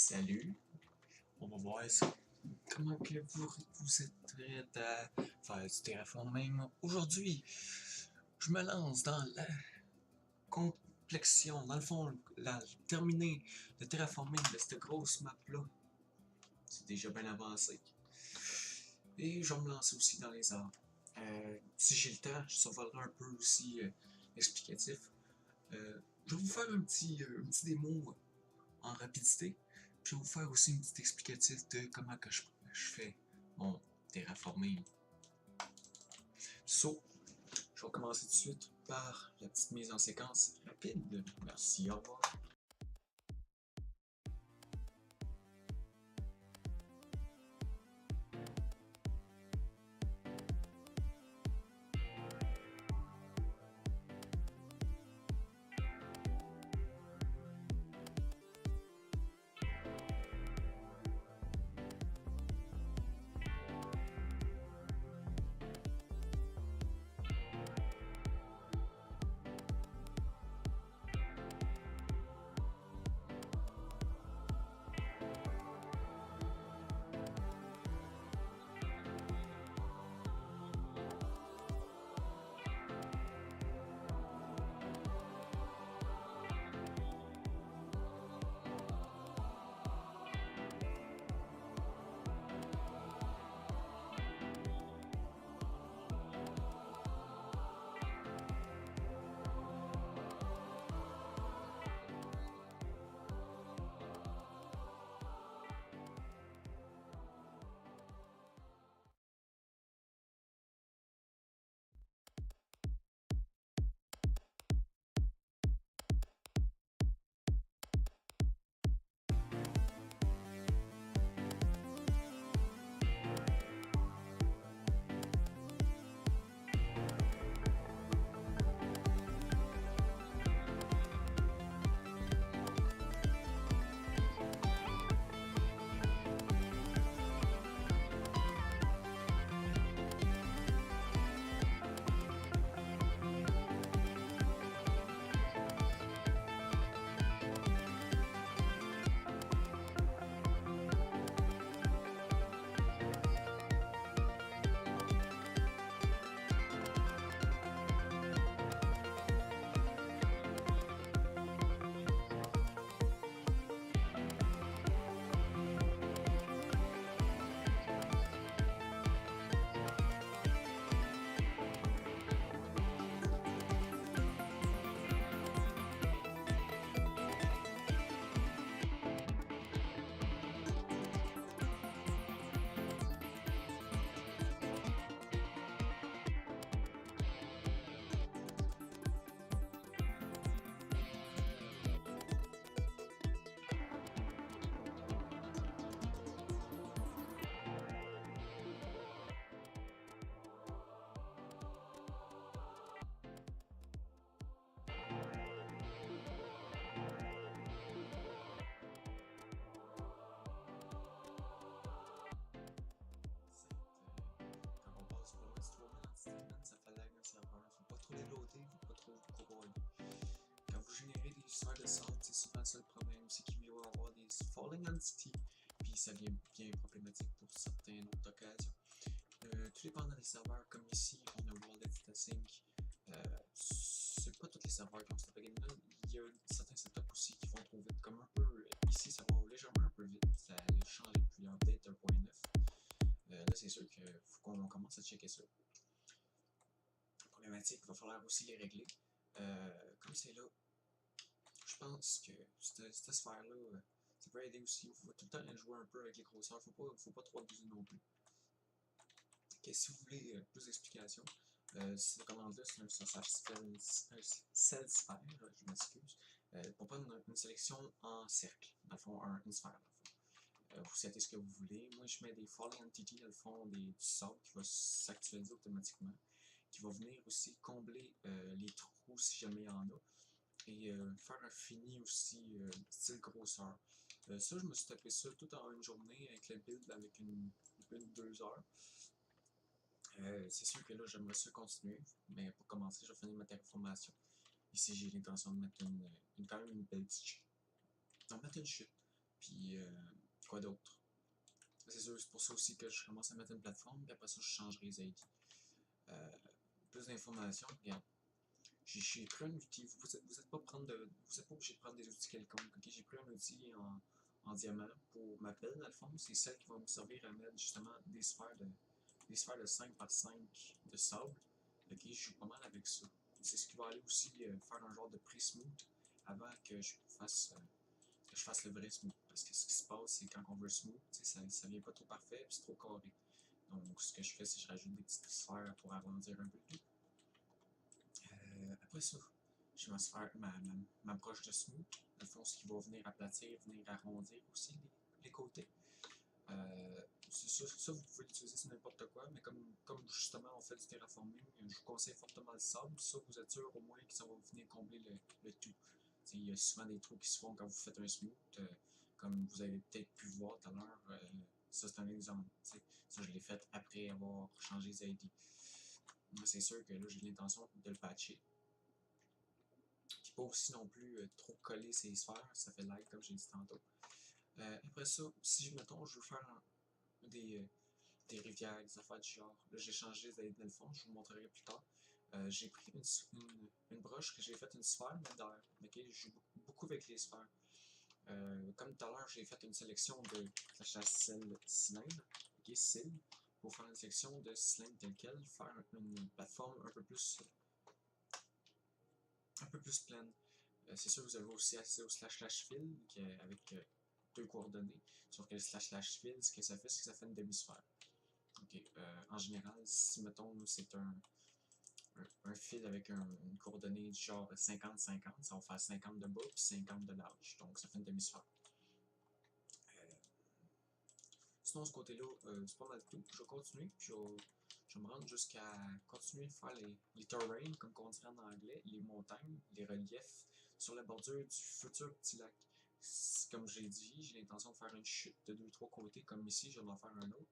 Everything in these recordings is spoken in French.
Salut, on va voir ça. Comment que vous êtes prêts à faire du terraforming aujourd'hui? Je me lance dans la complexion, dans le fond, terminer le terraforming de cette grosse map-là. C'est déjà bien avancé. Et je vais me lancer aussi dans les arbres. Si j'ai le temps, je survolerai un peu aussi explicatif. Je vais vous faire un petit démo en rapidité. Puis je vais vous faire aussi une petite explicatif de comment que je fais mon terraforming. So, je vais commencer tout de suite par la petite mise en séquence rapide. Merci, au revoir. Ça fait lag le serveur. Faut pas trop les loader, faut pas trop courir. Quand vous générez des histoires de sort, c'est souvent ça le problème, c'est qu'il va y avoir des falling entity, puis ça devient bien problématique pour certaines autres occasions. Tout dépendant des serveurs, comme ici, on a World Edit Async. C'est pas tous les serveurs qui ont cette plugin-là. Il y a certains setups aussi qui vont trop vite, comme un peu ici, ça va légèrement un peu vite. Ça a changé depuis l'update 1.9. Là, c'est sûr qu'il faut qu'on commence à checker ça. Problématique, il va falloir aussi les régler. Comme c'est là, je pense que cette sphère-là, ça peut aider aussi. Il faut tout le temps jouer un peu avec les grosseurs, faut pas trop abuser non plus. Okay, si vous voulez plus d'explications, cette commande-là, c'est un cell sphère, je m'excuse, pour prendre une sélection en cercle, dans le fond, une sphère, dans le fond. Vous settez ce que vous voulez. Moi, je mets des falling entities, dans le fond, du sable qui va s'actualiser automatiquement, qui va venir aussi combler les trous si jamais il y en a, et faire un fini aussi style grosseur. Ça, je me suis tapé ça tout en une journée avec le build, avec une build 2 heures. C'est sûr que là, j'aimerais ça continuer, mais pour commencer, je vais finir ma terraformation. Ici, j'ai l'intention de mettre quand même une belle petite chute. Donc, mettre une chute, Puis, quoi d'autre? C'est sûr, c'est pour ça aussi que je commence à mettre une plateforme, puis après ça, je changerai les ID. Plus d'informations, regarde. J'ai pris un outil, vous êtes pas obligé de prendre des outils quelconques. Okay? J'ai pris un outil en diamant pour ma pelle, dans le fond. C'est celle qui va me servir à mettre justement des sphères de 5 par 5 de sable. Okay? Je joue pas mal avec ça. C'est ce qui va aller aussi faire un genre de pre-smooth avant que je fasse le vrai smooth. Parce que ce qui se passe, c'est quand on veut smooth, ça vient pas trop parfait et c'est trop carré. Donc ce que je fais, c'est que je rajoute des petites sphères pour arrondir un peu le tout. Après ça, j'ai ma broche de smooth, dans le fond, ce qui va venir aplatir, venir arrondir aussi les côtés. Ça, vous pouvez l'utiliser sur n'importe quoi, mais comme justement on fait du terraforming, je vous conseille fortement le sable. Ça, vous êtes sûr au moins que ça va venir combler le tout. Il y a souvent des trous qui se font quand vous faites un smooth, comme vous avez peut-être pu voir tout à l'heure. Ça, c'est un exemple. Ça, je l'ai fait après avoir changé les ID. C'est sûr que là, j'ai l'intention de le patcher. Puis pas aussi non plus trop coller ses sphères, ça fait lag comme j'ai dit tantôt. Après ça, si mettons, je veux faire des rivières, des affaires du genre, là j'ai changé les aides dans le fond, je vous montrerai plus tard. J'ai pris une broche que j'ai fait une sphère, mais d'air. Okay? Je joue beaucoup avec les sphères. Comme tout à l'heure, j'ai fait une sélection de cylindre, okay, cylindre, pour faire une sélection de cylindre tel quel, faire une plateforme un peu plus pleine. C'est sûr que vous avez aussi accès au //fill avec deux coordonnées. Sauf que le //fill, ce que ça fait, c'est que ça fait une demi-sphère. Okay. En général, si mettons c'est un fil avec une coordonnée du genre 50-50, ça va faire 50 de bas et 50 de large. Donc ça fait une demi-sphère. Sinon, ce côté-là, c'est pas mal tout. Je vais continuer, puis je vais me rendre jusqu'à continuer de faire les terrains, comme on dirait en anglais, les montagnes, les reliefs, sur la bordure du futur petit lac. Comme j'ai dit, j'ai l'intention de faire une chute de 2-3 côtés, comme ici, je vais en faire un autre,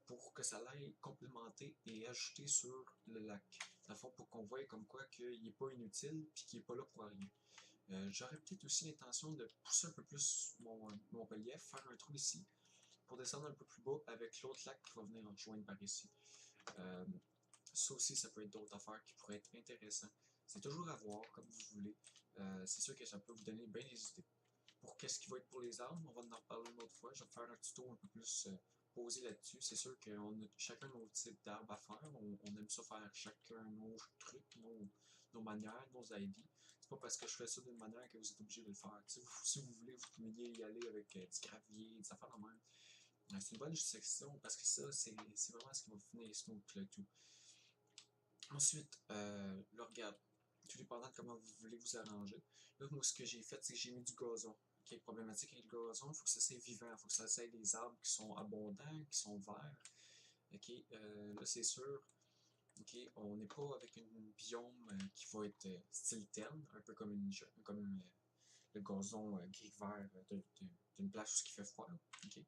pour que ça l'aille complémenter et ajouter sur le lac. Dans le fond, pour qu'on voie comme quoi qu'il n'est pas inutile, puis qu'il n'est pas là pour rien. J'aurais peut-être aussi l'intention de pousser un peu plus mon relief, faire un trou ici, pour descendre un peu plus bas avec l'autre lac qui va venir en rejoindre par ici. Ça aussi, ça peut être d'autres affaires qui pourraient être intéressantes. C'est toujours à voir, comme vous voulez. C'est sûr que ça peut vous donner bien des idées. Pour qu'est-ce qui va être pour les arbres, on va en reparler une autre fois. Je vais faire un tuto un peu plus posé là-dessus. C'est sûr qu'on a chacun nos types d'arbres à faire. On aime ça faire chacun nos trucs, nos manières, nos ID. C'est pas parce que je fais ça d'une manière que vous êtes obligé de le faire. Si vous voulez, vous pouvez y aller avec du gravier, des affaires de même. C'est une bonne section parce que ça, c'est vraiment ce qui va finir smooth le tout. Ensuite, là, regarde, tout dépendant de comment vous voulez vous arranger. Là, moi, ce que j'ai fait, c'est que j'ai mis du gazon. Okay, problématique avec le gazon, il faut que ça soit vivant, il faut que ça soit des arbres qui sont abondants, qui sont verts. Okay, là, c'est sûr, okay, on n'est pas avec un biome qui va être style terne, un peu comme le gazon gris-vert d'une place où il fait froid. Okay.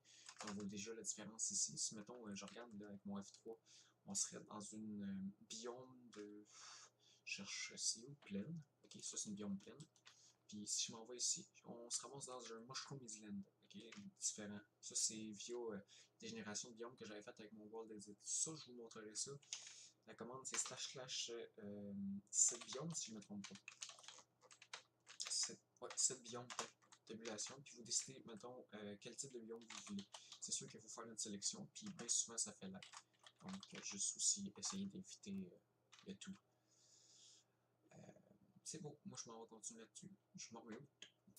On voit déjà la différence ici. Si, mettons, je regarde là, avec mon F3, on serait dans une biome de... Je cherche, c'est où? Plaine. Ok, ça c'est une biome pleine. Puis si je m'en vais ici, on se ramasse dans un Mushroom Island. Ok, différent. Ça c'est via des générations de biomes que j'avais faites avec mon World Edit. Ça, je vous montrerai ça. La commande c'est //7 biomes, si je ne me trompe pas. 7 biomes tabulation, puis vous décidez, mettons, quel type de biome vous voulez. C'est sûr qu'il faut faire une sélection, puis bien souvent ça fait là. Donc, juste aussi essayer d'éviter le tout. C'est bon, moi je m'en vais continuer là-dessus. Je m'en remets, puis